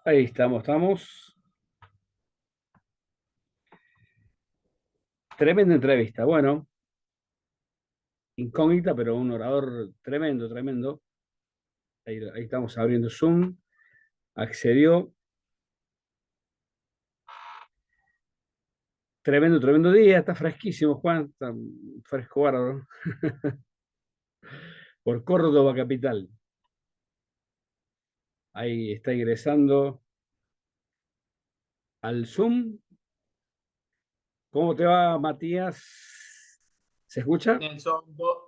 Ahí estamos, estamos. Tremenda entrevista. Bueno, incógnita, pero un orador tremendo, tremendo. Ahí estamos abriendo Zoom. Accedió. Tremendo, tremendo día. Está fresquísimo, Juan. Está fresco bárbaro. Por Córdoba capital. Ahí está ingresando al Zoom. ¿Cómo te va, Matías? ¿Se escucha? Nelson,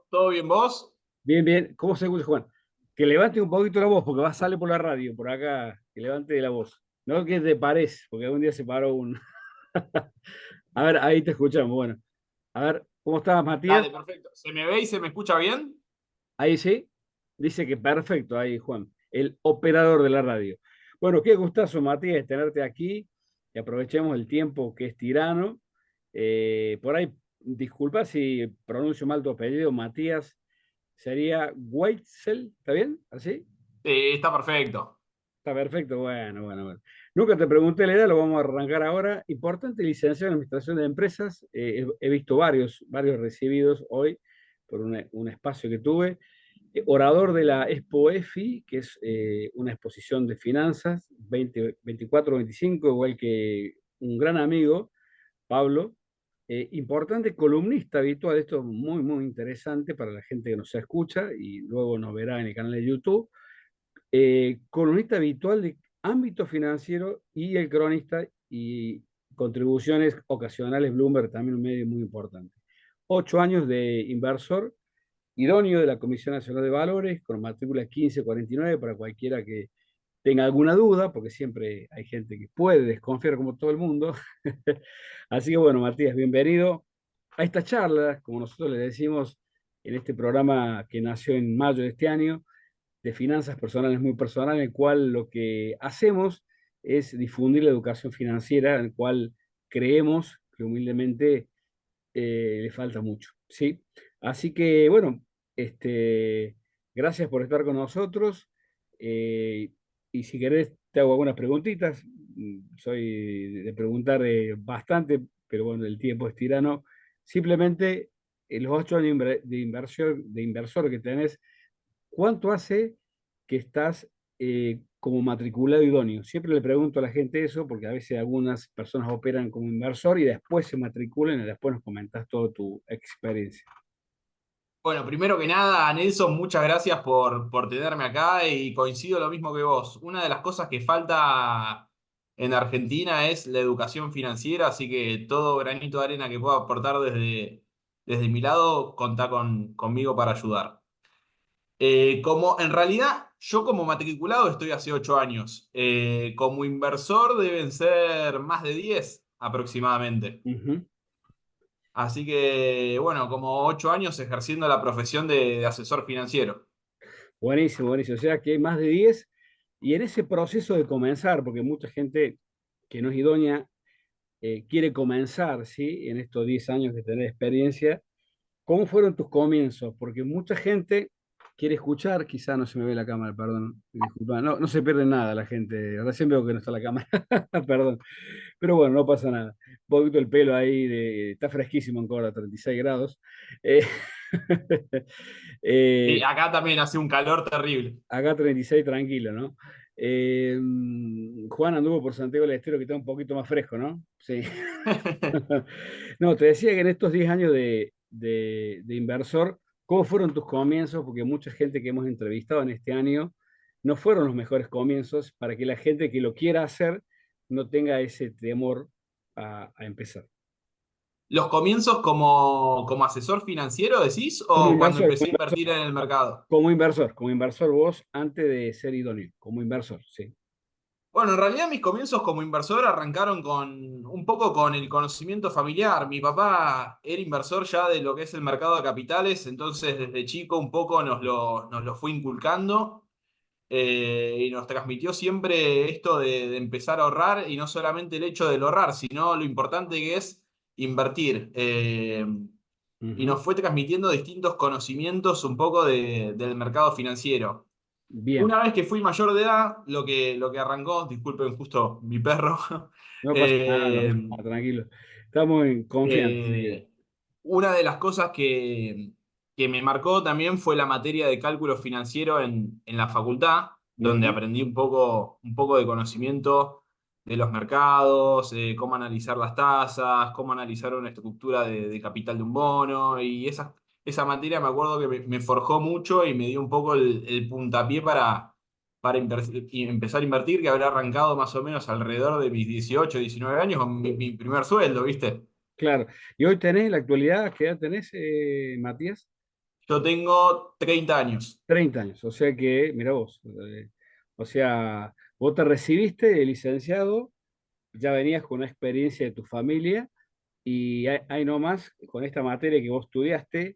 ¿todo bien vos? Bien, bien. ¿Cómo se escucha, Juan? Que levante un poquito la voz, porque va a salir por la radio, por acá. Que levante la voz. No que te pares, porque algún día se paró uno. A ver, ahí te escuchamos. Bueno, a ver, ¿cómo estás, Matías? Dale, perfecto. ¿Se me ve y se me escucha bien? Ahí sí. Dice que perfecto, ahí, Juan, el operador de la radio. Bueno, qué gustazo, Matías, tenerte aquí. Y aprovechemos el tiempo que es tirano. Por ahí, disculpa si pronuncio mal tu apellido, Matías. Sería Weitzel, ¿está bien? ¿Así? Sí, está perfecto. Está perfecto, bueno, bueno, bueno. Nunca te pregunté la edad, lo vamos a arrancar ahora. Importante licenciado en Administración de Empresas. He visto varios recibidos hoy por un espacio que tuve. Orador de la Expo EFI, que es una exposición de finanzas, 24-25, igual que un gran amigo, Pablo. Importante columnista habitual, esto es muy, muy interesante para la gente que nos escucha y luego nos verá en el canal de YouTube, columnista habitual de ámbito financiero y el cronista y contribuciones ocasionales, Bloomberg también un medio muy importante. 8 años de inversor idóneo de la Comisión Nacional de Valores, con matrícula 1549 para cualquiera que tenga alguna duda, porque siempre hay gente que puede desconfiar como todo el mundo. Así que bueno, Matías, bienvenido a esta charla, como nosotros le decimos en este programa que nació en mayo de este año, de finanzas personales muy personal, en el cual lo que hacemos es difundir la educación financiera, en el cual creemos que humildemente le falta mucho, ¿sí? Así que, bueno, gracias por estar con nosotros. eh, y si querés, te hago algunas preguntitas. Soy de preguntar bastante, pero bueno, el tiempo es tirano. Simplemente, en los 8 años de inversor que tenés, ¿cuánto hace que estás como matriculado idóneo? Siempre le pregunto a la gente eso, porque a veces algunas personas operan como inversor y después se matriculan y después nos comentas toda tu experiencia. Bueno, primero que nada, Nelson, muchas gracias por tenerme acá y coincido lo mismo que vos. Una de las cosas que falta en Argentina es la educación financiera, así que todo granito de arena que pueda aportar desde mi lado, contá conmigo para ayudar. Como en realidad, yo como matriculado estoy hace 8 años. Como inversor deben ser más de 10 aproximadamente. Ujú. Así que, bueno, como 8 años ejerciendo la profesión de asesor financiero. Buenísimo, buenísimo. O sea que hay más de 10. Y en ese proceso de comenzar, porque mucha gente que no es idónea quiere comenzar, ¿sí? En estos 10 años de tener experiencia, ¿cómo fueron tus comienzos? Porque mucha gente quiere escuchar, quizá no se me ve la cámara, perdón, disculpa, no, no se pierde nada la gente, recién veo que no está la cámara, perdón, pero bueno, no pasa nada. Un poquito el pelo ahí, está fresquísimo en Córdoba, 36 grados. Eh, Y eh, acá también hace un calor terrible. Acá 36 tranquilo, ¿no? Eh, Juan anduvo por Santiago del Estero, que está un poquito más fresco, ¿no? Sí. No, te decía que en estos 10 años de inversor, ¿cómo fueron tus comienzos? Porque mucha gente que hemos entrevistado en este año no fueron los mejores comienzos para que la gente que lo quiera hacer no tenga ese temor a empezar. ¿Los comienzos como asesor financiero decís Como o cuando inversor, empecé a invertir en el mercado? como inversor vos antes de ser idóneo, como inversor, sí. Bueno, en realidad mis comienzos como inversor arrancaron un poco con el conocimiento familiar. Mi papá era inversor ya de lo que es el mercado de capitales, entonces desde chico un poco nos lo fue inculcando. Y nos transmitió siempre esto de empezar a ahorrar y no solamente el hecho de ahorrar, sino lo importante que es invertir. Y Ujú. nos fue transmitiendo distintos conocimientos un poco del mercado financiero. Bien, Una vez que fui mayor de edad, lo que arrancó, disculpen justo mi perro, no pasa nada, no eh, pasa nada, tranquilo. Estamos en confianza, así que. eh, una de las cosas que me marcó también fue la materia de cálculo financiero en la facultad, donde Ujú. aprendí un poco de conocimiento de los mercados, cómo analizar las tasas, cómo analizar una estructura de capital de un bono, y esa materia me acuerdo que me forjó mucho y me dio un poco el puntapié y empezar a invertir, que habrá arrancado más o menos alrededor de mis 18 19 años con mi primer sueldo, ¿viste? Claro. ¿Y hoy tenés, en la actualidad, qué edad tenés, Matías? Yo tengo 30 años. 30 años, o sea que, mira vos, o sea, vos te recibiste de licenciado, ya venías con una experiencia de tu familia y ahí nomás, con esta materia que vos estudiaste,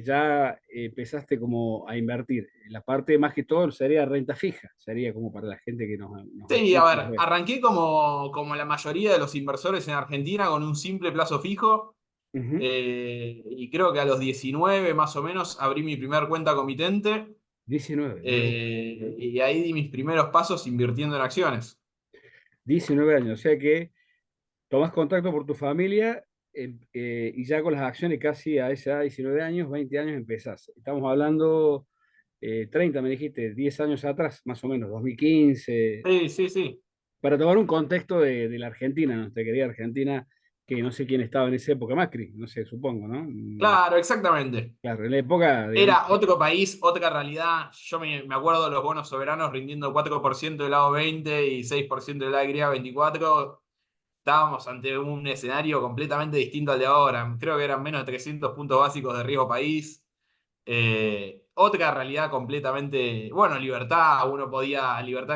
ya empezaste como a invertir. La parte más que todo sería renta fija, sería como para la gente que nos Sí, a escucha y nos ver, ve. arranqué como la mayoría de los inversores en Argentina con un simple plazo fijo, Ujú. y creo que a los 19 más o menos abrí mi primer cuenta comitente, 19, mira vos. y ahí di mis primeros pasos invirtiendo en acciones. 19 años, o sea que tomás contacto por tu familia y ya con las acciones casi a esa edad, 19 años, 20 años empezás. Estamos hablando 30, me dijiste, 10 años atrás, más o menos, 2015, Sí, sí, sí. para tomar un contexto de la Argentina, nuestra querida Argentina, que no sé quién estaba en esa época, Macri, no sé, supongo, ¿no? Claro, exactamente. Claro, en la época, digamos, Era otro país, otra realidad. Yo me acuerdo de los bonos soberanos rindiendo 4% del lado 20 y 6% del lado 24. Estábamos ante un escenario completamente distinto al de ahora. Creo que eran menos de 300 puntos básicos de riesgo país. Otra realidad completamente, bueno, libertad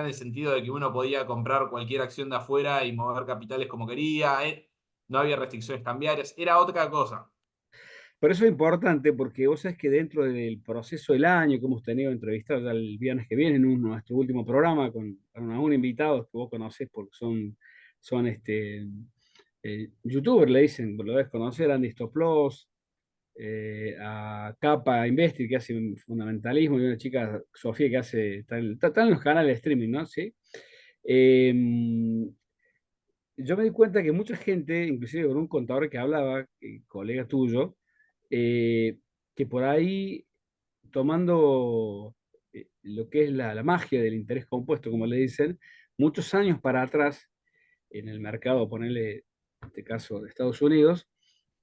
en el sentido de que uno podía comprar cualquier acción de afuera y mover capitales como quería. No había restricciones cambiarias. Era otra cosa. pero eso es importante porque vos sabés que dentro del proceso del año que hemos tenido entrevistados ya el viernes que viene en nuestro último programa con un invitados que vos conocés porque son youtubers, le dicen, lo debes conocer, Andy Stoploss, a Capa Investir que hace un fundamentalismo y una chica, Sofía, que está en los canales de streaming, ¿no? ¿Sí? Eh, yo me di cuenta que mucha gente, inclusive con un contador que hablaba, colega tuyo, eh, que por ahí tomando lo que es la magia del interés compuesto, como le dicen, muchos años para atrás en el mercado, ponerle en este caso de Estados Unidos,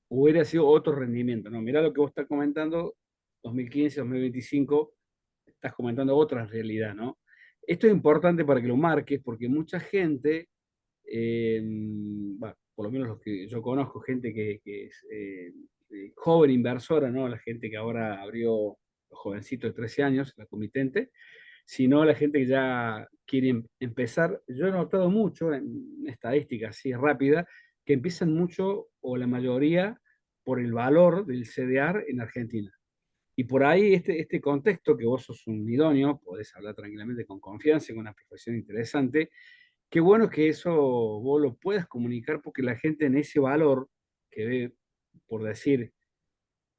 hubiera sido otro rendimiento, ¿no? Mirá lo que vos estás comentando, 2015, 2025, estás comentando otra realidad, ¿no? Esto es importante para que lo marques porque mucha gente bueno, por lo menos los que yo conozco, gente que es joven inversora, ¿no? La gente que ahora abrió, los jovencitos de 13 años, la comitente, sino la gente que ya quiere empezar. Yo he notado mucho en estadística así rápida que empiezan mucho o la mayoría por el valor del CDR en Argentina. Y por ahí este contexto, que vos sos un idóneo, podés hablar tranquilamente con confianza, con una profesión interesante, qué bueno que eso vos lo puedas comunicar porque la gente en ese valor que ve, por decir,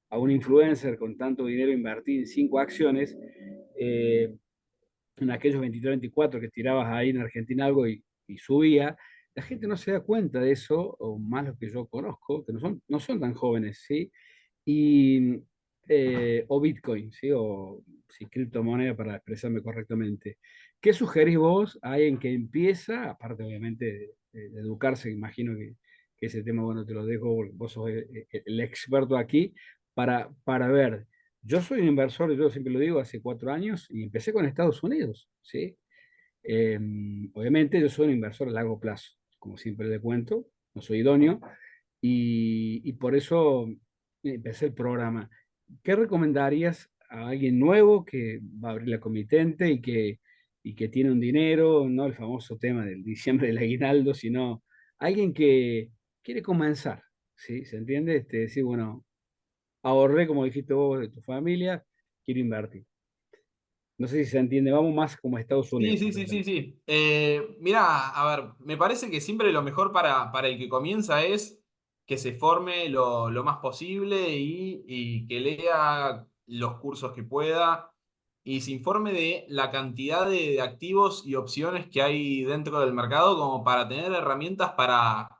a un influencer con tanto dinero invertido en 5 acciones, eh, en aquellos 23, 24 que tirabas ahí en Argentina algo y subía, la gente no se da cuenta de eso, o más los que yo conozco, que no son tan jóvenes, ¿sí? Y, o Bitcoin, ¿sí? O sí, criptomoneda para expresarme correctamente. ¿Qué sugerís vos a alguien que empieza, aparte obviamente de educarse, imagino que ese tema, bueno, te lo dejo, porque vos sos el experto aquí, para ver? Yo soy un inversor, yo siempre lo digo, hace 4 años y empecé con Estados Unidos, ¿sí? Eh, obviamente yo soy un inversor a largo plazo, como siempre le cuento, no soy idóneo y por eso empecé el programa. ¿Qué recomendarías a alguien nuevo que va a abrir la comitente y que tiene un dinero, no el famoso tema del diciembre del aguinaldo, sino alguien que quiere comenzar, ¿sí? ¿Se entiende? Decir, bueno, ahorré, como dijiste vos, de tu familia, quiero invertir. No sé si se entiende, vamos más como a Estados Sí, Unidos, sí, por sí, sí, ejemplo. sí. Mirá, a ver, me parece que siempre lo mejor para el que comienza es que se forme lo más posible y que lea los cursos que pueda. y se informe de la cantidad de activos y opciones que hay dentro del mercado como para tener herramientas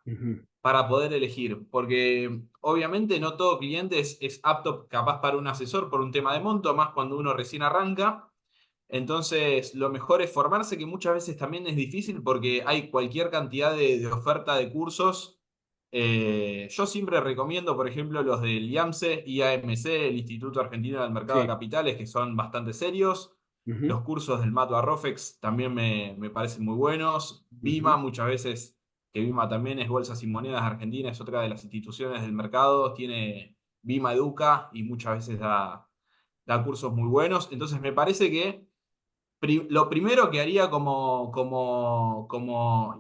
Ujú. para poder elegir. Porque obviamente no todo cliente es apto capaz para un asesor por un tema de monto, más cuando uno recién arranca. Entonces, lo mejor es formarse, que muchas veces también es difícil porque hay cualquier cantidad de oferta de cursos. Yo siempre recomiendo, por ejemplo, los del IAMSE, IAMC, el Instituto Argentino del Mercado de Sí. Capitales, que son bastante serios. Ujú, Los cursos del Mato Arrofex también me parecen muy buenos. ujú. BIMA, muchas veces, que BIMA también es Bolsas y Monedas Argentina, es otra de las instituciones del mercado. Tiene BIMA Educa y muchas veces da cursos muy buenos. Entonces, me parece que lo primero que haría como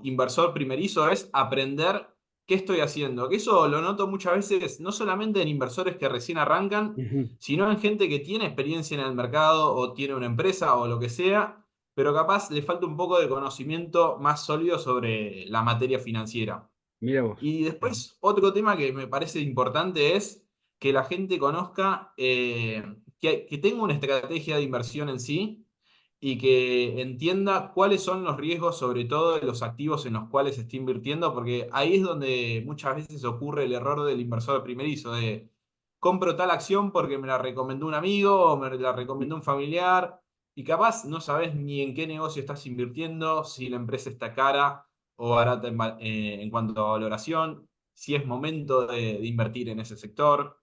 inversor primerizo es aprender qué estoy haciendo. Que eso lo noto muchas veces, no solamente en inversores que recién arrancan, Ujú. sino en gente que tiene experiencia en el mercado o tiene una empresa o lo que sea, pero capaz le falta un poco de conocimiento más sólido sobre la materia financiera. Mira vos. Y después, otro tema que me parece importante es que la gente conozca, que tenga una estrategia de inversión en sí y que entienda cuáles son los riesgos, sobre todo de los activos en los cuales se está invirtiendo, porque ahí es donde muchas veces ocurre el error del inversor primerizo, de compro tal acción porque me la recomendó un amigo o me la recomendó un familiar, y capaz no sabes ni en qué negocio estás invirtiendo, si la empresa está cara o barata en cuanto a valoración, si es momento de invertir en ese sector,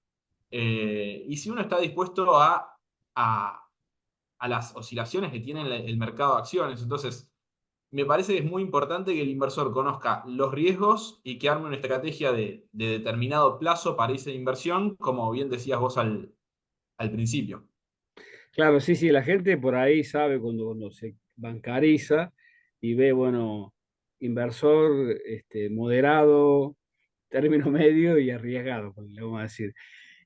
y si uno está dispuesto a, a las oscilaciones que tiene el mercado de acciones. Entonces, me parece que es muy importante que el inversor conozca los riesgos y que arme una estrategia de determinado plazo para esa inversión, como bien decías vos al principio. Claro, sí, sí, la gente por ahí sabe cuando se bancariza y ve, bueno, inversor moderado, término medio y arriesgado, pues, le vamos a decir.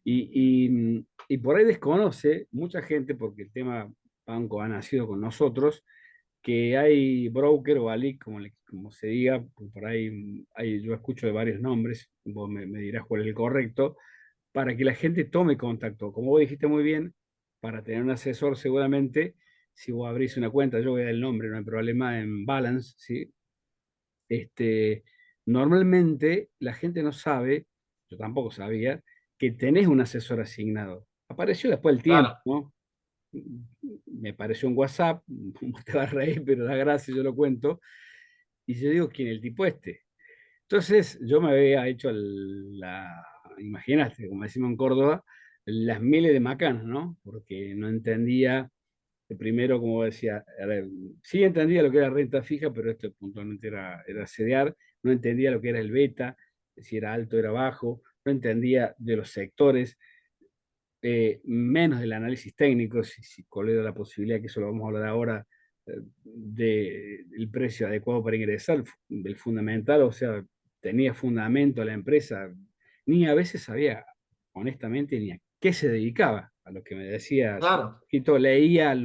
Y por ahí desconoce mucha gente, porque el tema banco ha nacido con nosotros, que hay broker o ALIC, como se diga, por ahí yo escucho de varios nombres, vos me dirás cuál es el correcto, para que la gente tome contacto. Como vos dijiste muy bien, para tener un asesor seguramente, si vos abrís una cuenta, yo voy a dar el nombre, no hay problema, en Balance, ¿sí? Este, Normalmente la gente no sabe, yo tampoco sabía, que tenés un asesor asignado. Apareció después del tiempo, Claro, ¿no? Me apareció un WhatsApp, te vas a reír, pero da gracia, yo lo cuento, y yo digo, ¿quién es el tipo este? Entonces yo me había hecho imagínate, como decimos en Córdoba, las miles de macanas, ¿no? Porque no entendía, primero, como decía, a ver, sí entendía lo que era renta fija, pero esto puntualmente era CDR, no entendía lo que era el beta, si era alto, era bajo, no entendía de los sectores, menos del análisis técnico, si cuál era la posibilidad, que eso lo vamos a hablar ahora, del precio adecuado para ingresar, del fundamental, o sea, tenía fundamento la empresa, ni a veces sabía, honestamente, ni a qué se dedicaba, a lo que me decía, un claro. poquito leía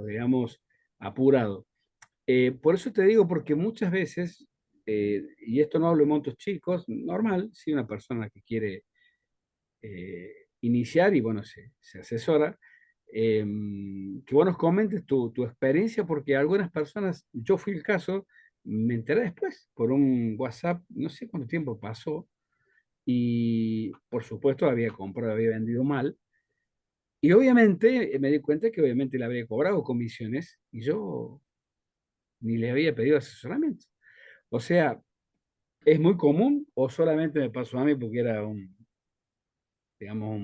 digamos, apurado. Por eso te digo, porque muchas veces, y esto no hablo de montos chicos, normal, si una persona que quiere iniciar y bueno, se asesora. Que vos nos comentes tu experiencia, porque algunas personas, yo fui el caso, me enteré después por un WhatsApp, no sé cuánto tiempo pasó, y por supuesto había comprado, había vendido mal, y obviamente me di cuenta que obviamente le había cobrado comisiones y yo ni le había pedido asesoramiento. O sea, ¿es muy común o solamente me pasó a mí porque era digamos,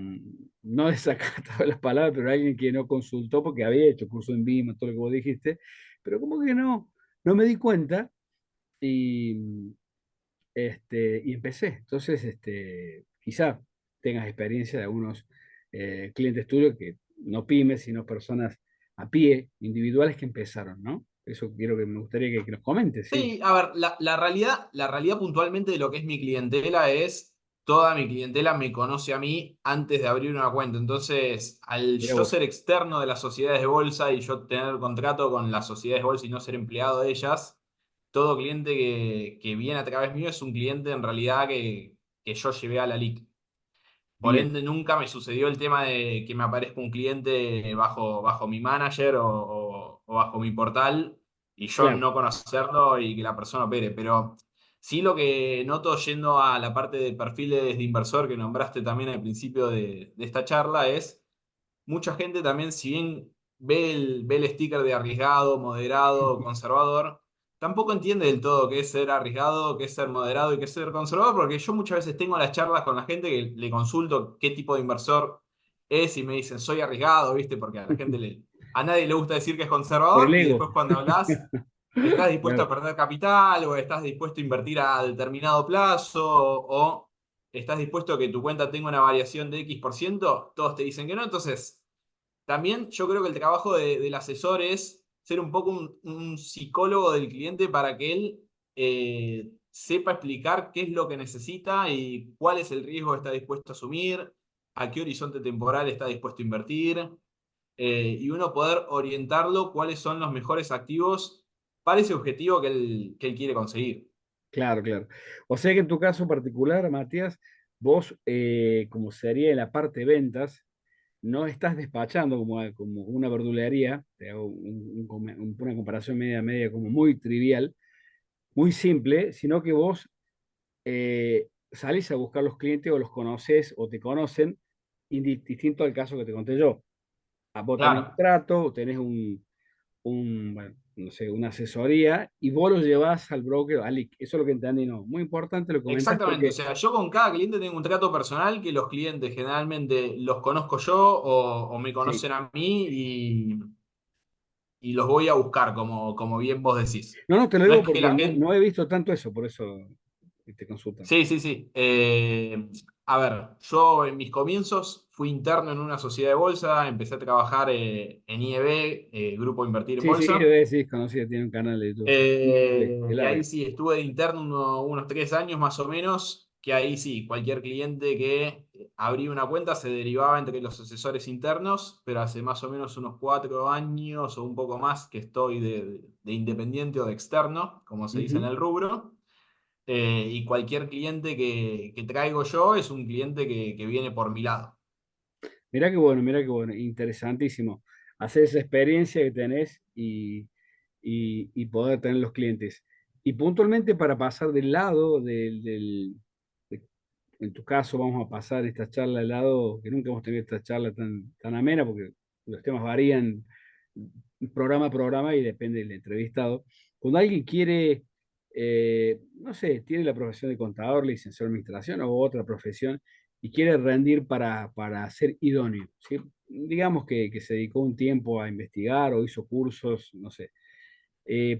no desacato las palabras, pero alguien que no consultó porque había hecho curso en BIM, todo lo que vos dijiste, pero como que no me di cuenta y, y empecé. Entonces, quizá tengas experiencia de algunos clientes tuyos que no pymes, sino personas a pie, individuales que empezaron, ¿no? Eso quiero que me gustaría que nos comentes, sí. Sí, a ver, la realidad puntualmente de lo que es mi clientela es, toda mi clientela me conoce a mí antes de abrir una cuenta. Entonces, al Mira yo vos. ser externo de las sociedades de bolsa y yo tener contrato con las sociedades de bolsa y no ser empleado de ellas, todo cliente que viene a través mío es un cliente en realidad que yo llevé a la LIC. Por Bien, ende, nunca me sucedió el tema de que me aparezca un cliente bajo mi manager o bajo mi portal y yo claro. no conocerlo y que la persona opere. Pero sí lo que noto yendo a la parte de perfiles de inversor que nombraste también al principio de esta charla es mucha gente también, si bien ve el sticker de arriesgado, moderado, conservador, tampoco entiende del todo qué es ser arriesgado, qué es ser moderado y qué es ser conservador, porque yo muchas veces tengo las charlas con la gente que le consulto qué tipo de inversor es y me dicen, soy arriesgado, ¿viste? Porque a nadie le gusta decir que es Por el conservador y ego. después cuando hablas, estás dispuesto a Claro. perder capital o estás dispuesto a invertir a determinado plazo o estás dispuesto a que tu cuenta tenga una variación de X%, todos te dicen que no, entonces... También yo creo que el trabajo del asesor es ser un poco un psicólogo del cliente para que él sepa explicar qué es lo que necesita y cuál es el riesgo que está dispuesto a asumir, a qué horizonte temporal está dispuesto a invertir, y uno poder orientarlo cuáles son los mejores activos para ese objetivo que él quiere conseguir. Claro, claro. O sea que en tu caso particular, Matías, vos, como sería en la parte de ventas, no estás despachando como una verdulería, te hago una comparación media media como muy trivial, muy simple, sino que vos salís a buscar los clientes o los conoces o te conocen, distinto al caso que te conté yo. Vos tenés un Claro. trato, tenés bueno, no sé, una asesoría y vos lo llevas al broker, eso es lo que entendí, no. Muy importante lo comentás Exactamente, o porque, sea, yo con cada cliente tengo un trato personal que los clientes generalmente los conozco yo o me sí. conocen a mí y los voy a buscar, como bien vos decís. No, no, te lo No es digo que porque la no, gente... no he visto tanto eso, por eso te consultan. Sí, sí, sí. A ver, yo en mis comienzos fui interno en una sociedad de bolsa, empecé a trabajar en IEB, Grupo Invertir en Sí, sí, Bolsa. sí, conocida, tiene un canal de YouTube. De Y ahí larga. sí, estuve de interno unos 3 años más o menos, que ahí sí, cualquier cliente que abría una cuenta se derivaba entre los asesores internos, pero hace más o menos unos 4 años o un poco más que estoy de independiente o de externo, como se dice en Ujú. el rubro. Y cualquier cliente que traigo yo es un cliente que viene por mi lado. Mirá qué bueno, interesantísimo. Hacer esa experiencia que tenés y poder tener los clientes. Y puntualmente para pasar del lado de- en tu caso vamos a pasar esta charla al lado, que nunca hemos tenido esta charla tan amena, porque los temas varían programa a programa y depende del entrevistado. Cuando alguien quiere, no sé, tiene la profesión de contador, licenciado en administración o otra profesión, y quiere rendir para ser idóneo, ¿sí? Digamos que se dedicó un tiempo a investigar o hizo cursos, no sé.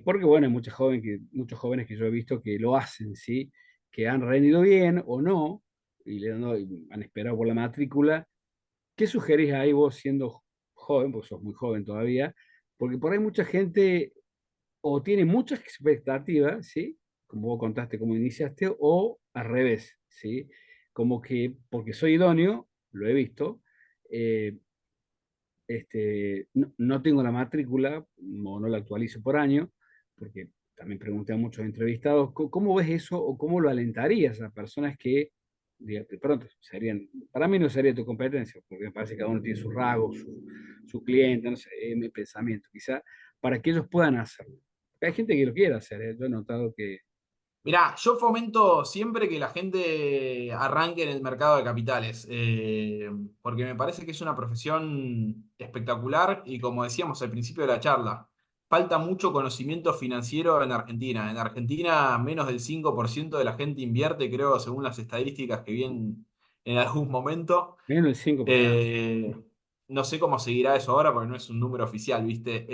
Porque bueno, hay muchos jóvenes que yo he visto que lo hacen, ¿sí? Que han rendido bien o no, y han esperado por la matrícula. ¿Qué sugerís ahí vos siendo joven, porque sos muy joven todavía? Porque por ahí mucha gente o tiene muchas expectativas, ¿sí? Como vos contaste cómo iniciaste, o al revés, ¿sí? Como que porque soy idóneo, lo he visto, eh, no tengo la matrícula o no la actualizo por año, porque también pregunté a muchos entrevistados, ¿cómo ves eso o cómo lo alentarías a personas que de pronto serían, para mí no sería tu competencia, porque me parece que cada uno tiene sus rasgos, su cliente, no sé, mi pensamiento, quizá, para que ellos puedan hacerlo. Hay gente que lo quiere hacer, ¿eh? Yo he notado que... Mirá, yo fomento siempre que la gente arranque en el mercado de capitales, porque me parece que es una profesión espectacular y como decíamos al principio de la charla, falta mucho conocimiento financiero en Argentina. En Argentina menos del 5% de la gente invierte, creo, según las estadísticas que vi en algún momento. Menos del 5%. Eh, no sé cómo seguirá eso ahora porque no es un número oficial, ¿viste?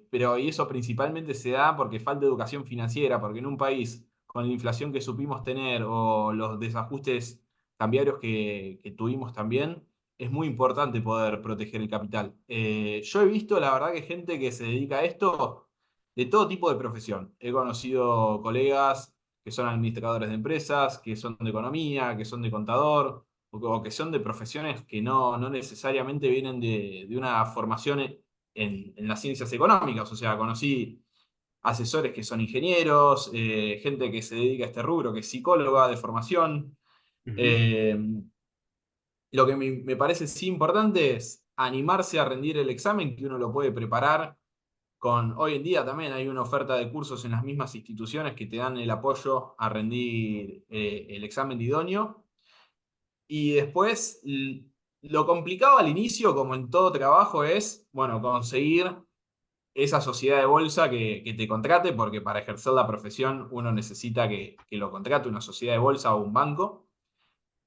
Pero y eso principalmente se da porque falta educación financiera, porque en un país con la inflación que supimos tener o los desajustes cambiarios que tuvimos también, es muy importante poder proteger el capital. Yo he visto, la verdad, que gente que se dedica a esto de todo tipo de profesión. He conocido colegas que son administradores de empresas, que son de economía, que son de contador o que son de profesiones que no necesariamente vienen de una formación en las ciencias económicas. O sea, conocí asesores que son ingenieros, gente que se dedica a este rubro, que es psicóloga de formación. Ujú. Eh, Lo que me parece sí importante es animarse a rendir el examen, que uno lo puede preparar con, hoy en día también hay una oferta de cursos en las mismas instituciones que te dan el apoyo a rendir el examen de idóneo. Y después, lo complicado al inicio, como en todo trabajo, es, bueno, conseguir esa sociedad de bolsa que te contrate, porque para ejercer la profesión uno necesita que lo contrate una sociedad de bolsa o un banco.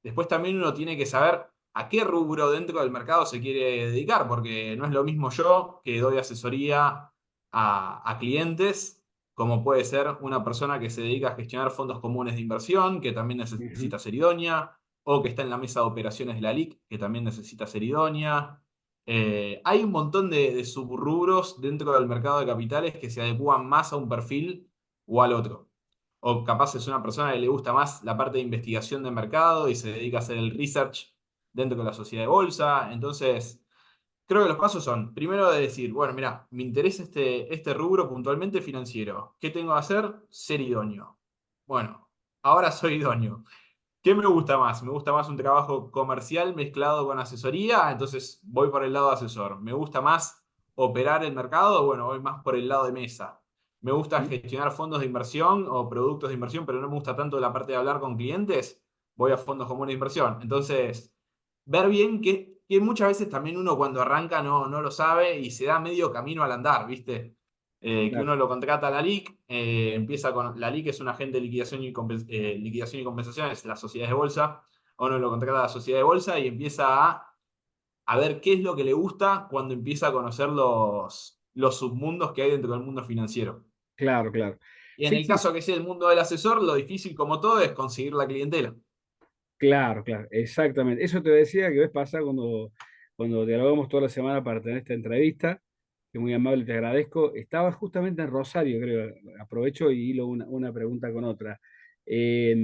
Después también uno tiene que saber a qué rubro dentro del mercado se quiere dedicar, porque no es lo mismo yo que doy asesoría a clientes, como puede ser una persona que se dedica a gestionar fondos comunes de inversión, que también Ujú. necesita ser idónea, o que está en la mesa de operaciones de la LIC, que también necesita ser idónea. Hay un montón de subrubros dentro del mercado de capitales que se adecúan más a un perfil o al otro. O capaz es una persona que le gusta más la parte de investigación de mercado y se dedica a hacer el research dentro de la sociedad de bolsa. Entonces, creo que los pasos son, primero de decir, bueno, mira, me interesa este rubro puntualmente financiero. ¿Qué tengo que hacer? Ser idóneo. Bueno, ahora soy idóneo. ¿Qué me gusta más? Me gusta más un trabajo comercial mezclado con asesoría, entonces voy por el lado de asesor. ¿Me gusta más operar el mercado? Bueno, voy más por el lado de mesa. ¿Me gusta gestionar fondos de inversión o productos de inversión, pero no me gusta tanto la parte de hablar con clientes? Voy a fondos comunes de inversión. Entonces, ver bien que muchas veces también uno cuando arranca no lo sabe y se da medio camino al andar, ¿viste? Que Claro, uno lo contrata a la LIC, empieza con la LIC, es un agente de liquidación y compensación, es la sociedad de bolsa, uno lo contrata a la sociedad de bolsa y empieza a ver qué es lo que le gusta cuando empieza a conocer los submundos que hay dentro del mundo financiero. claro, claro. Y en Sí, el sí, caso que sea el mundo del asesor, lo difícil como todo es conseguir la clientela. claro, claro, exactamente. Eso te decía que ves pasar cuando dialogamos toda la semana para tener esta entrevista, que muy amable, te agradezco. Estaba justamente en Rosario, creo. Aprovecho y hilo una pregunta con otra. Eh,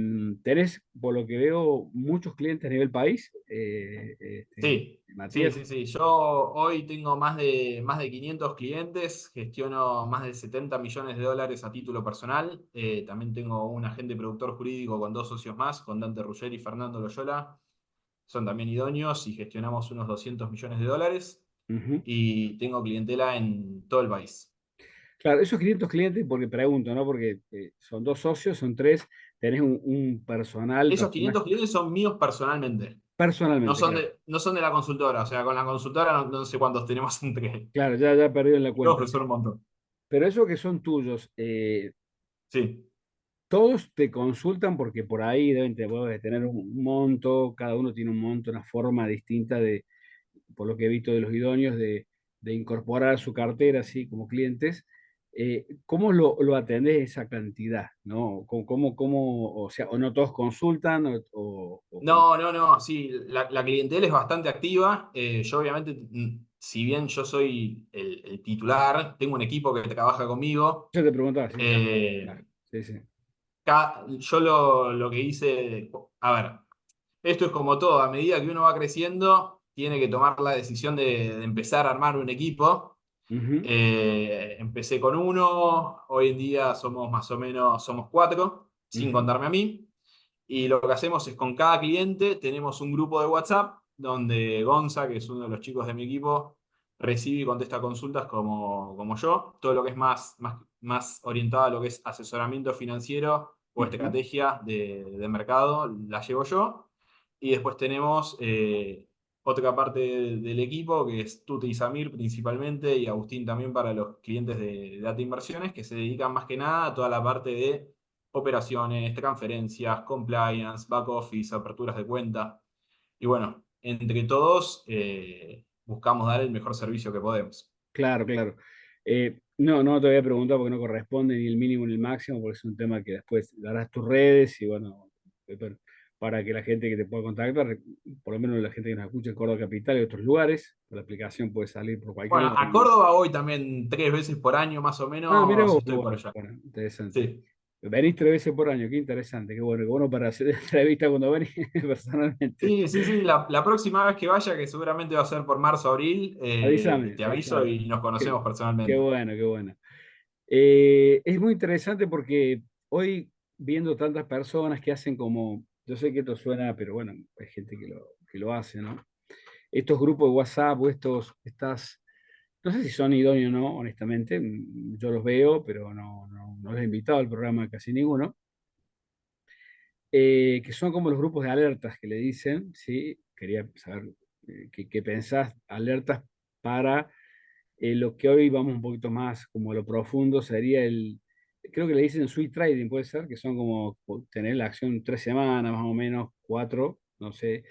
¿Tenés, por lo que veo, muchos clientes a nivel país, Sí, sí, Matías? sí, sí. Yo hoy tengo más de 500 clientes, gestiono más de 70 millones de dólares a título personal. También tengo un agente productor jurídico con dos socios más, con Dante Ruggeri y Fernando Loyola. Son también idóneos y gestionamos unos 200 millones de dólares. Ujú. Y tengo clientela en todo el país. Claro, esos 500 clientes, porque pregunto, ¿no? Porque son dos socios, son tres, tenés un personal, Esos personal, 500 clientes son míos personalmente. No personalmente, son claro. no son de la consultora. O sea, con la consultora no sé cuántos tenemos entre. Claro, ya perdí la Todos, cuenta. pero son un montón. Pero esos que son tuyos, Sí. todos te consultan porque por ahí deben tener un monto, cada uno tiene un monto, una forma distinta de, por lo que he visto de los idóneos, de incorporar a su cartera, así como clientes. ¿Cómo lo atendés esa cantidad? ¿No? O sea, o no todos consultan, No, no, no, sí, la clientela es bastante activa. Yo obviamente, si bien yo soy el titular, tengo un equipo que trabaja conmigo. yo te preguntaba, sí, claro, Eh, claro, sí, sí. yo lo que hice, a ver, esto es como todo, a medida que uno va creciendo, tiene que tomar la decisión de empezar a armar un equipo. Ujú, Empecé con uno, hoy en día somos más o menos, somos cuatro, sin ujú, contarme a mí. Y lo que hacemos es con cada cliente tenemos un grupo de WhatsApp donde Gonza, que es uno de los chicos de mi equipo, recibe y contesta consultas como yo. Todo lo que es más orientado a lo que es asesoramiento financiero o ujú. estrategia de mercado, la llevo yo. Y después tenemos otra parte del equipo, que es Tuti y Samir principalmente, y Agustín también para los clientes de Data Inversiones, que se dedican más que nada a toda la parte de operaciones, transferencias, compliance, back office, aperturas de cuenta. Y bueno, entre todos buscamos dar el mejor servicio que podemos. Claro, claro. No te voy a preguntar porque no corresponde ni el mínimo ni el máximo, porque es un tema que después darás tus redes y bueno, para que la gente que te pueda contactar, por lo menos la gente que nos escucha en Córdoba Capital y otros lugares, la aplicación puede salir por cualquier Bueno, lado del a mundo. Córdoba voy también 3 veces por año más o Ah, mira menos, vos, qué estoy por bueno, allá. bueno, interesante. Sí. Venís 3 veces por año, qué bueno para hacer entrevista cuando venís personalmente. Sí, sí, sí, la próxima vez que vaya, que seguramente va a ser por marzo, abril, te aviso Avísame. y nos Qué, conocemos qué personalmente. bueno, qué bueno. Es muy interesante porque hoy viendo tantas personas que hacen como, yo sé que esto suena, pero bueno, hay gente que lo hacen, ¿no? Estos grupos de WhatsApp o no sé si son idóneos o no, honestamente, yo los veo, pero no los he invitado al programa casi ninguno, que son como los grupos de alertas que le dicen, ¿sí? Quería saber qué pensás, alertas para lo que hoy vamos un poquito más como a lo profundo, sería creo que le dicen sweet trading, puede ser, que son como tener la acción 3 semanas, más o menos, 4, no sé,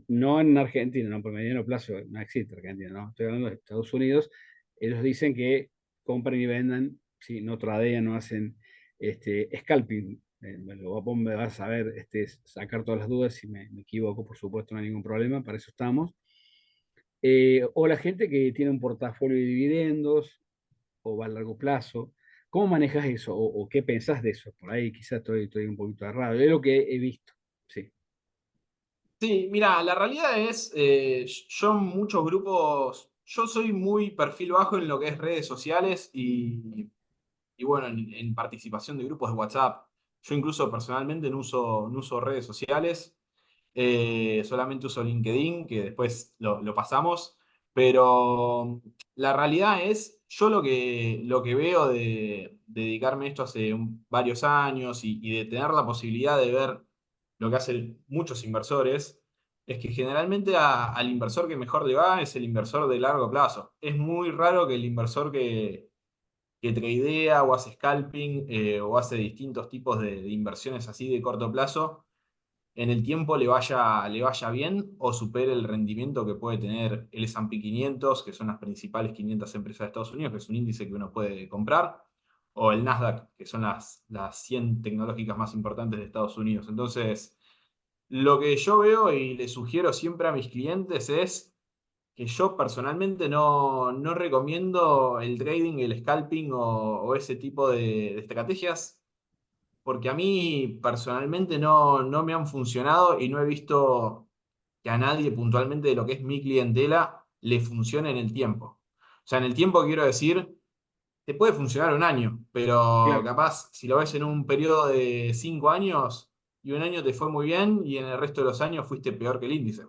no en Argentina, no, por mediano plazo no existe Argentina, no, estoy hablando de Estados Unidos, ellos dicen que compran y venden, ¿sí? No tradean, no hacen scalping. Vos me vas a ver sacar todas las dudas, si me equivoco, por supuesto, no hay ningún problema, para eso estamos. O la gente que tiene un portafolio de dividendos o va a largo plazo. ¿Cómo manejas eso? ¿O qué pensás de eso? Por ahí quizás estoy un poquito errado. Es lo que he visto. Sí, Sí, mira, la realidad es, yo en muchos grupos, yo soy muy perfil bajo en lo que es redes sociales y bueno, en participación de grupos de WhatsApp. Yo incluso personalmente no uso redes sociales, solamente uso LinkedIn, que después lo pasamos, pero la realidad es, yo lo que veo de dedicarme a esto hace varios años y de tener la posibilidad de ver lo que hacen muchos inversores, es que generalmente al inversor que mejor le va es el inversor de largo plazo. Es muy raro que el inversor que tradea o hace scalping o hace distintos tipos de inversiones así de corto plazo, en el tiempo le vaya bien o supere el rendimiento que puede tener el S&P 500, que son las principales 500 empresas de Estados Unidos, que es un índice que uno puede comprar, o el Nasdaq, que son las 100 tecnológicas más importantes de Estados Unidos. Entonces, lo que yo veo y le sugiero siempre a mis clientes es que yo personalmente no recomiendo el trading, el scalping o ese tipo de estrategias, porque a mí personalmente no me han funcionado y no he visto que a nadie puntualmente de lo que es mi clientela le funcione en el tiempo. O sea, en el tiempo quiero decir, te puede funcionar un año, pero claro, capaz si lo ves en un periodo de 5 años y un año te fue muy bien y en el resto de los años fuiste peor que el índice.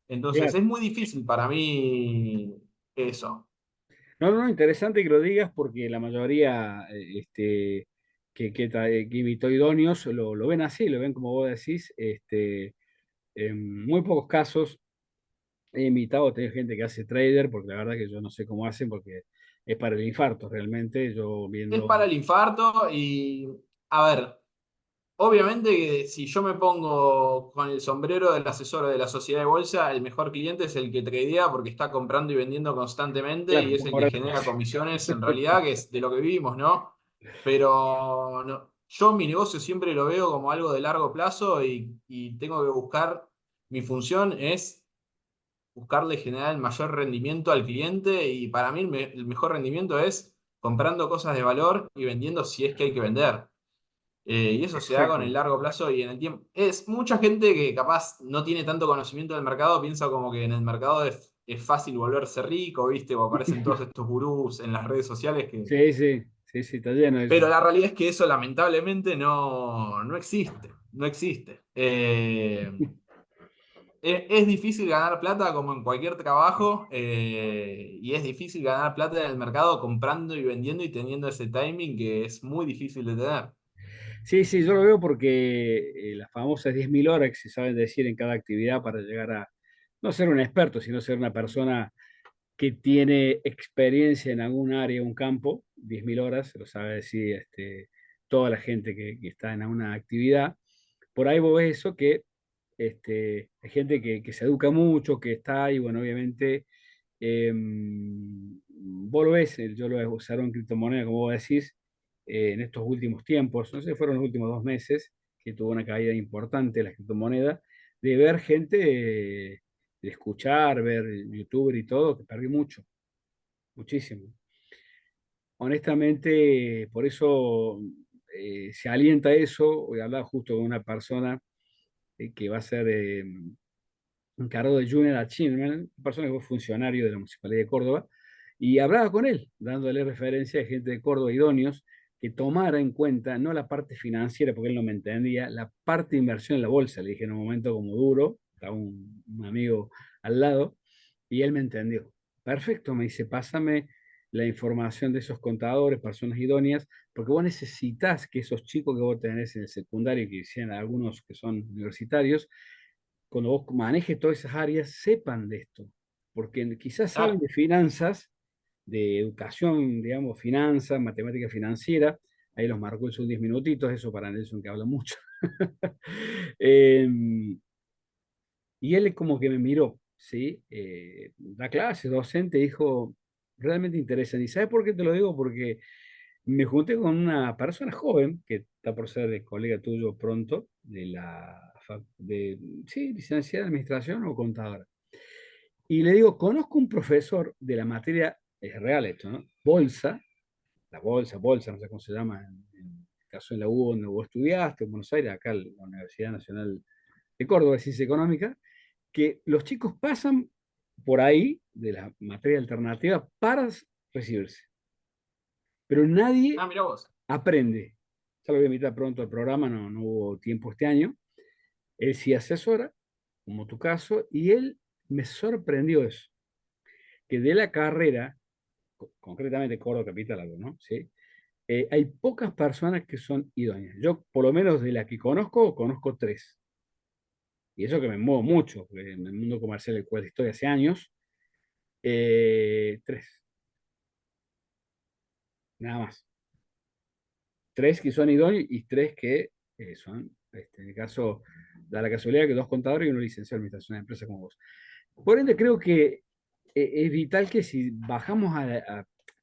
Entonces claro. es muy difícil para mí eso. No, interesante que lo digas porque la mayoría que imitó idóneos lo ven así, lo ven como vos decís. En muy pocos casos he invitado a tener gente que hace trader, porque la verdad que yo no sé cómo hacen, porque es para el infarto realmente. Yo Es viendo. para el infarto y, a ver, obviamente que si yo me pongo con el sombrero del asesor de la sociedad de bolsa, el mejor cliente es el que tradea porque está comprando y vendiendo constantemente Claro, y es el que ahora. genera comisiones en realidad, que es de lo que vivimos, ¿no? Pero yo mi negocio siempre lo veo como algo de largo plazo y tengo que buscar, mi función es buscarle generar el mayor rendimiento al cliente y para mí el mejor rendimiento es comprando cosas de valor y vendiendo si es que hay que vender. Y eso se da con el Exacto. largo plazo y en el tiempo. Es mucha gente que capaz no tiene tanto conocimiento del mercado, piensa como que en el mercado es fácil volverse rico, ¿viste? O aparecen todos estos gurús en las redes sociales que... Sí, está lleno de eso. Pero la realidad es que eso lamentablemente no existe, no existe. Es difícil ganar plata como en cualquier trabajo y es difícil ganar plata en el mercado comprando y vendiendo y teniendo ese timing que es muy difícil de tener. Sí, yo lo veo porque las famosas 10.000 horas que se saben decir en cada actividad para llegar a no ser un experto, sino ser una persona que tiene experiencia en algún área, un campo, 10.000 horas, se lo sabe decir toda la gente que está en alguna actividad. Por ahí vos ves eso que hay gente que se educa mucho, que está ahí, bueno, obviamente, vos lo ves, yo lo he usado en criptomoneda, como vos decís, en estos últimos tiempos, no sé, fueron los últimos 2 meses, que tuvo una caída importante la criptomoneda, de ver gente, de escuchar, ver youtuber y todo, que perdió mucho, muchísimo. Honestamente, por eso se alienta eso. Hoy hablaba justo con una persona que va a ser encargado de Junior Achievement, una persona que fue funcionario de la Municipalidad de Córdoba, y hablaba con él, dándole referencia a gente de Córdoba idóneos que tomara en cuenta no la parte financiera, porque él no me entendía, la parte de inversión en la bolsa. Le dije en un momento como duro, estaba un amigo al lado, y él me entendió. Perfecto, me dice, pásame la información de esos contadores, personas idóneas, porque vos necesitas que esos chicos que vos tenés en el secundario, que sean algunos que son universitarios, cuando vos manejes todas esas áreas, sepan de esto, porque quizás saben Claro. de finanzas, de educación, digamos, finanzas, matemática financiera, ahí los marcó en sus 10 minutitos, eso para Nelson que habla mucho. Eh, y él como que me miró, ¿sí? Da clase, docente, dijo, realmente interesante. ¿Y sabes por qué te lo digo? Porque me junté con una persona joven, que está por ser colega tuyo pronto, sí, licenciada en administración o contadora. Y le digo, conozco un profesor de la materia, es real esto, ¿no? Bolsa, bolsa, no sé cómo se llama, en el caso de la U, donde vos estudiaste, en Buenos Aires, acá en la Universidad Nacional de Córdoba de Ciencia Económica, que los chicos pasan por ahí de la materia alternativa para recibirse, pero nadie Ah, mira vos. aprende. Ya lo voy a invitar pronto al programa, no hubo tiempo este año. Él sí asesora, como tu caso, y él me sorprendió eso, que de la carrera, concretamente Córdoba Capital, algo, ¿no? ¿Sí? Hay pocas personas que son idóneas. Yo, por lo menos de las que conozco, conozco tres. Y eso que me muevo mucho, porque en el mundo comercial, el cual estoy hace años, tres, nada más. Tres que son idóneos y tres que son, en el caso, da la casualidad que dos contadores y uno licenciado en administración de empresas como vos. Por ende, creo que es vital que si bajamos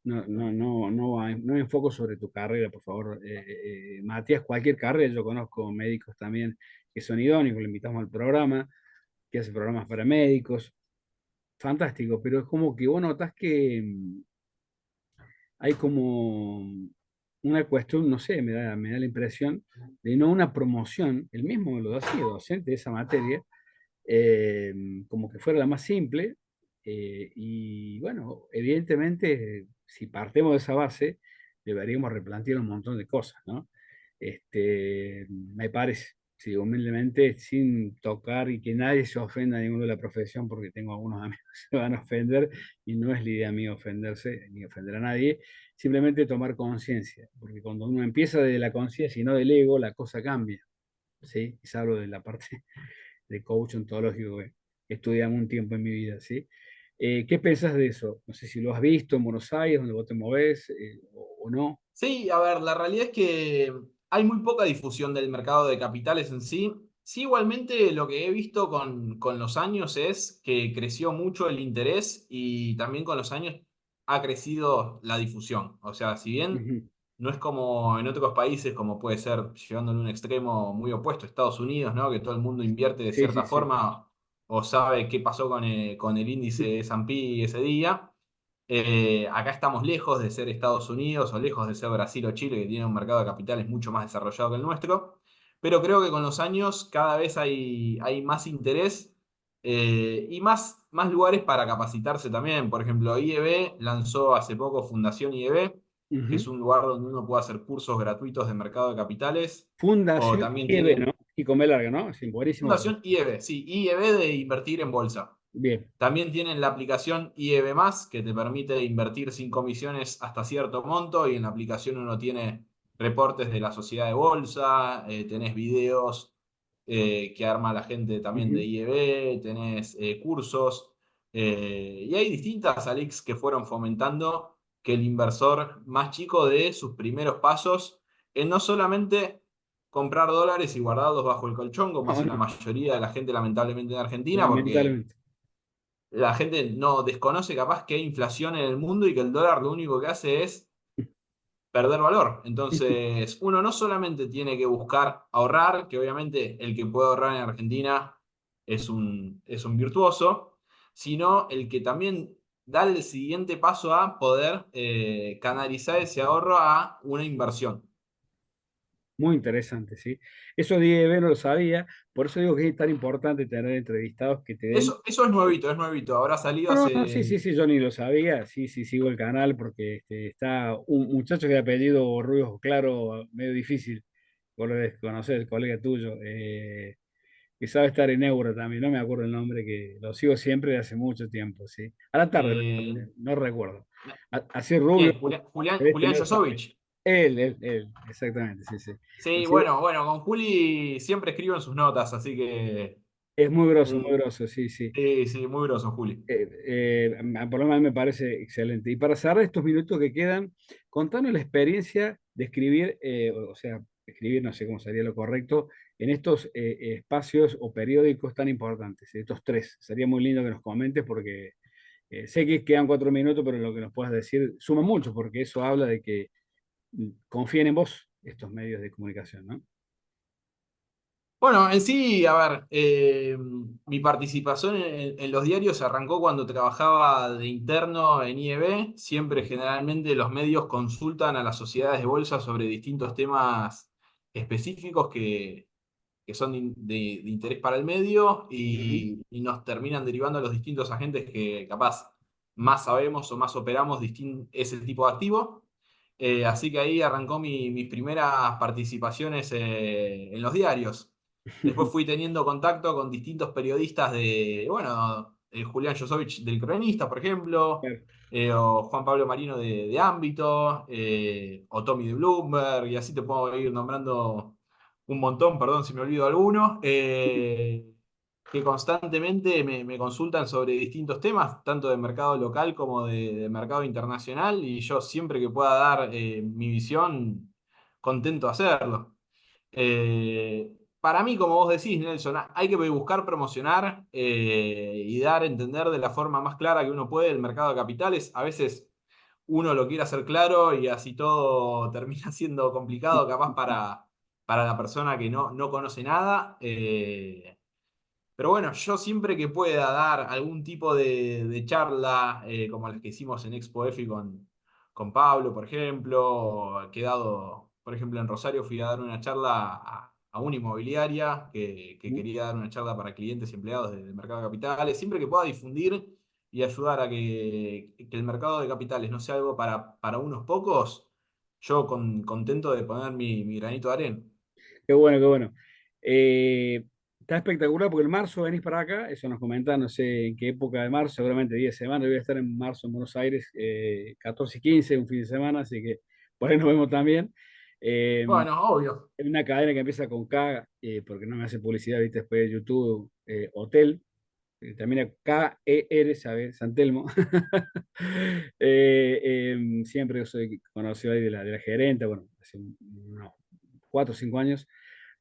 no enfoco sobre tu carrera, por favor, Matías, cualquier carrera, yo conozco médicos también que son idóneos, que le invitamos al programa, que hace programas para médicos, fantástico, pero es como que vos notás que hay como una cuestión, no sé, me da la impresión de no una promoción, el mismo lo hacía docente de esa materia, eh, como que fuera la más simple. Y bueno, evidentemente, si partimos de esa base, deberíamos replantear un montón de cosas, ¿no? Me parece, sí, humildemente, sin tocar y que nadie se ofenda a ninguno de la profesión, porque tengo algunos amigos que se van a ofender y no es la idea mía ofenderse ni ofender a nadie, simplemente tomar conciencia, porque cuando uno empieza de la conciencia y no del ego, la cosa cambia, ¿sí? Y hablo de la parte de coach ontológico que estudiamos un tiempo en mi vida, ¿sí? ¿Qué pensás de eso? No sé si lo has visto en Buenos Aires, donde vos te movés, o no. Sí, a ver, la realidad es que hay muy poca difusión del mercado de capitales en sí. Sí, igualmente lo que he visto con los años es que creció mucho el interés y también con los años ha crecido la difusión. O sea, si bien Ujú. no es como en otros países, como puede ser llegando en un extremo muy opuesto, Estados Unidos, ¿no? Que todo el mundo invierte de Sí, cierta sí, sí. forma o sabe qué pasó con el índice S&P ese día. Acá estamos lejos de ser Estados Unidos o lejos de ser Brasil o Chile, que tienen un mercado de capitales mucho más desarrollado que el nuestro, pero creo que con los años cada vez hay más interés y más lugares para capacitarse también. Por ejemplo, IEB lanzó hace poco Fundación IEB, que es Ujú. un lugar donde uno puede hacer cursos gratuitos de mercado de capitales, o Fundación también IEB, tienen ¿no? Y con B larga, ¿no? Sí, buenísimo. Fundación IEB, sí, IEB de invertir en bolsa. Bien. También tienen la aplicación IEB+, que te permite invertir sin comisiones hasta cierto monto y en la aplicación uno tiene reportes de la sociedad de bolsa, tenés videos que arma la gente también de Ujú. IEB, tenés cursos y hay distintas ALICs que fueron fomentando que el inversor más chico dé sus primeros pasos en no solamente comprar dólares y guardarlos bajo el colchón, como No, hace la no, mayoría de la gente lamentablemente en Argentina, porque lamentablemente. la gente no desconoce capaz que hay inflación en el mundo y que el dólar lo único que hace es perder valor. Entonces, uno no solamente tiene que buscar ahorrar, que obviamente el que puede ahorrar en Argentina es un virtuoso, sino el que también da el siguiente paso a poder canalizar ese ahorro a una inversión. Muy interesante, ¿sí? Eso de IEB no lo sabía, por eso digo que es tan importante tener entrevistados que te den. Eso es nuevito, habrá salido No, no, no, sí, sí, hace. sí, yo ni lo sabía, sí, sí, sigo el canal porque está un muchacho que de apellido Ruiz Claro, medio difícil, vos lo debes conocer, el colega tuyo. que sabe estar en Euro también, no me acuerdo el nombre, que lo sigo siempre de hace mucho tiempo, sí. A la tarde, Eh, no recuerdo. Así rubio, ¿Quién? Julián, celeste, Julián no, Josovich. exactamente, sí, sí. Sí, Así, bueno, con Juli siempre escribo en sus notas, así que es muy grosso, sí, sí. sí, sí, muy groso, Juli. Por lo menos me parece excelente. Y para cerrar estos minutos que quedan, contanos la experiencia de escribir, o sea, escribir, no sé cómo sería lo correcto, en estos espacios o periódicos tan importantes, estos tres. Sería muy lindo que nos comentes porque sé que quedan 4 minutos, pero lo que nos puedas decir suma mucho porque eso habla de que confíen en vos estos medios de comunicación, ¿no? Bueno, en sí, a ver, mi participación en los diarios arrancó cuando trabajaba de interno en IEB. Siempre generalmente los medios consultan a las sociedades de bolsa sobre distintos temas específicos que son de interés para el medio Ujú. y nos terminan derivando a los distintos agentes que capaz más sabemos o más operamos ese tipo de activo. Así que ahí arrancó mis primeras participaciones en los diarios. Después fui teniendo contacto con distintos periodistas bueno, Julián Josovich del Cronista, por ejemplo, Claro. o Juan Pablo Marino de Ámbito, o Tommy de Bloomberg, y así te puedo ir nombrando un montón, perdón si me olvido alguno, que constantemente me consultan sobre distintos temas, tanto de mercado local como de mercado internacional, y yo siempre que pueda dar mi visión, contento de hacerlo. Para mí, como vos decís, Nelson, hay que buscar promocionar y dar a entender de la forma más clara que uno puede el mercado de capitales. A veces uno lo quiere hacer claro y así todo termina siendo complicado, capaz para la persona que no conoce nada. Pero bueno, yo siempre que pueda dar algún tipo de charla, como las que hicimos en Expo EFI con Pablo, por ejemplo, que he dado, por ejemplo, en Rosario fui a dar una charla a una inmobiliaria que quería dar una charla para clientes y empleados del mercado de capitales. Siempre que pueda difundir y ayudar a que el mercado de capitales no sea algo para unos pocos, yo contento de poner mi granito de arena. Qué bueno, qué bueno. Está espectacular porque en marzo venís para acá, eso nos comentan, no sé en qué época de marzo, seguramente 10 semanas, yo voy a estar en marzo en Buenos Aires, 14 y 15, un fin de semana, así que por ahí nos vemos también. Bueno, obvio. Hay una cadena que empieza con K, porque no me hace publicidad, viste, después de YouTube, Hotel, termina K-E-R, ¿sabes? San Telmo. Siempre soy conocido ahí de la gerente, bueno, hace unos 4 o 5 años.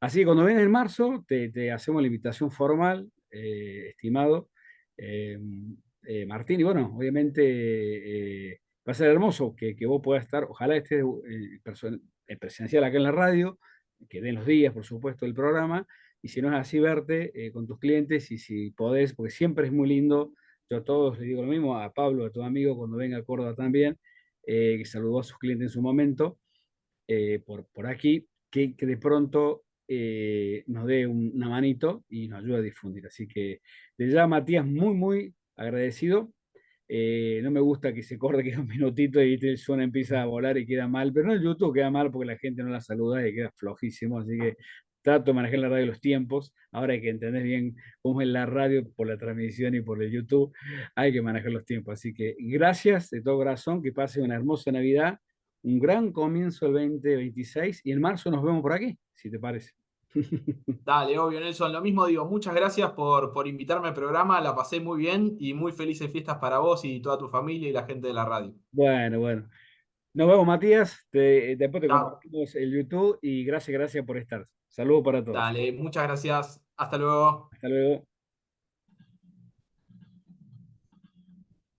Así que cuando venga en marzo, te hacemos la invitación formal, estimado eh, Martín. Y bueno, obviamente va a ser hermoso que vos puedas estar, ojalá estés presencial acá en la radio, que den los días, por supuesto, del programa. Y si no es así, verte con tus clientes y si podés, porque siempre es muy lindo. Yo a todos les digo lo mismo, a Pablo, a tu amigo, cuando venga a Córdoba también, que saludó a sus clientes en su momento por aquí, que de pronto nos dé una manito y nos ayude a difundir. Así que de ya, Matías, muy, muy agradecido. No me gusta que se corte, queda un minutito y el suena empieza a volar y queda mal, pero no en YouTube queda mal porque la gente no la saluda y queda flojísimo, así que trato de manejar la radio los tiempos. Ahora hay que entender bien cómo es la radio por la transmisión y por el YouTube, hay que manejar los tiempos. Así que gracias de todo corazón, que pase una hermosa Navidad, un gran comienzo el 2026 y en marzo nos vemos por aquí, si te parece. Dale, obvio, Nelson. Lo mismo digo, muchas gracias por invitarme al programa, la pasé muy bien y muy felices fiestas para vos y toda tu familia y la gente de la radio. Bueno, bueno. Nos vemos, Matías. Después te Chao. compartimos el YouTube y gracias, gracias por estar. Saludos para todos. Dale, muchas gracias. Hasta luego. Hasta luego.